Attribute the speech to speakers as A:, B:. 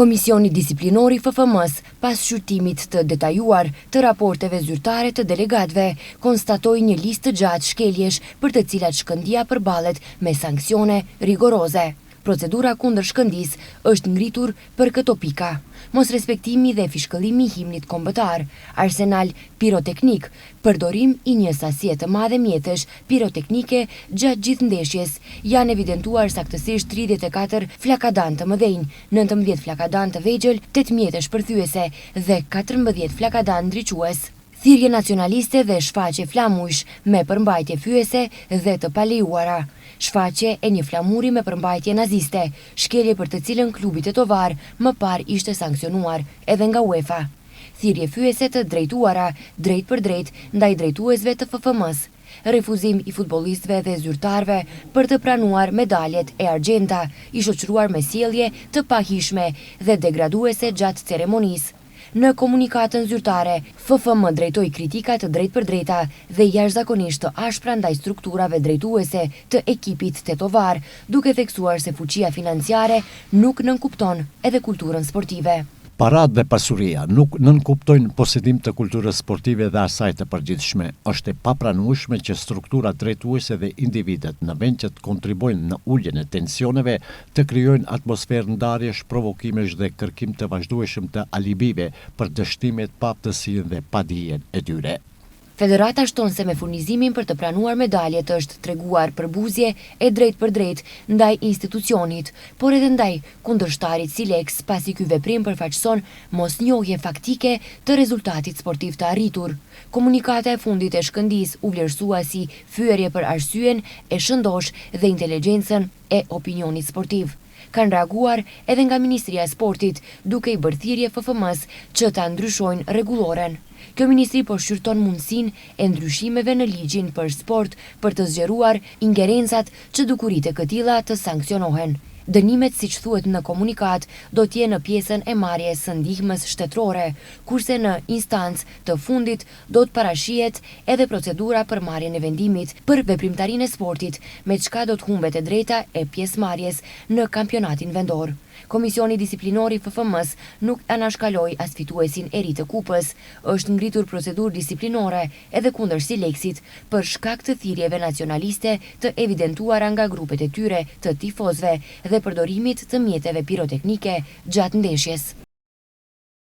A: Komisioni disiplinor i FFM-s, pas shqyrtimit të detajuar të raporteve zyrtare të delegatëve, konstatoi një listë të gjatë shkeljesh për të cilat Shkëndija përballet me sanksione rigoroze. Procedura kundër Shkëndijës është ngritur për këto pika: mos respektimi dhe fishkëllimi i himnit kombëtar, arsenal piroteknik, përdorim i një sasie të madhe mjetësh piroteknike gjatë gjithë ndeshjes. Janë evidentuar saktësisht 34 flakadan të mëdhenj, 19 flakadan të vegjël, 8 mjetësh përthyese dhe 14 flakadan ndriques. Thirrje nacionaliste dhe shfaqje flamujsh me përmbajtje fyese dhe të palejuara. Shfaqje e një flamuri me përmbajtje naziste, shkelje për të cilën klubi tetovar më parë ishte sankcionuar edhe nga UEFA. Thirrje fyese të drejtuara drejt për drejt ndaj drejtuesve të FFM-s. Refuzim i futbollistëve dhe zyrtarëve për të pranuar medaljet e argjenta, i shoqëruar me sjellje të pahishme dhe degraduese gjatë ceremonisë. Në komunikatën zyrtare, FFM drejtoi kritika të drejtpërdrejta dhe jashtëzakonisht të ashpra ndaj strukturave drejtuese të ekipit tetovar, duke theksuar se fuqia financiare nuk nënkupton edhe kulturën sportive.
B: Paratë dhe pasuria nuk nënkuptojnë posedim të kulturës sportive dhe asaj të përgjithshme. Është e papranueshme që strukturat drejtuese dhe individet në vend që të kontribojnë në uljen e tensioneve të krijojnë atmosferë ndarjesh, provokimesh dhe kërkim të vazhdueshëm të alibive për dështimet pa aftësinë dhe padijen e tyre.
A: Federata shton se me furnizimin për të pranuar medaljet është treguar përbuzje e drejt për drejt ndaj institucionit, por edhe ndaj kundërshtarit si Leks, pasi ky veprim përfaqëson mosnjohje faktike të rezultatit sportiv të arritur. Komunikata e fundit e Shkëndijës u vlerësua si fyerje për arsyen e shëndosh dhe inteligjencën e opinionit sportiv. Kanë reaguar edhe nga Ministria e Sportit, duke i bërë thirrje FFM-s që ta ndryshojnë rregulloren. Kjo ministri po shqyrton mundësinë e ndryshimeve në ligjin për sport për të zgjeruar ingerencat që dukuritë e këtilla të sankcionohen. Dënimet, siç thuhet në komunikat, do të jenë në pjesën e marrjes së ndihmës shtetërore, kurse në instancë të fundit do të parashihet edhe procedura për marrjen e vendimit për veprimtarinë e sportit, me çka do të humbet e drejta e pjesëmarrjes në kampionatin vendor. Komisioni disiplinor i FFM-s nuk anashkaloi as fituesin e ri të kupës. Është ngritur procedurë disiplinore edhe kundër Sileksit për shkak të thirrjeve nacionaliste të evidentuara nga grupet e tyre të tifozëve dhe përdorimit të mjeteve piroteknike gjatë ndeshjes.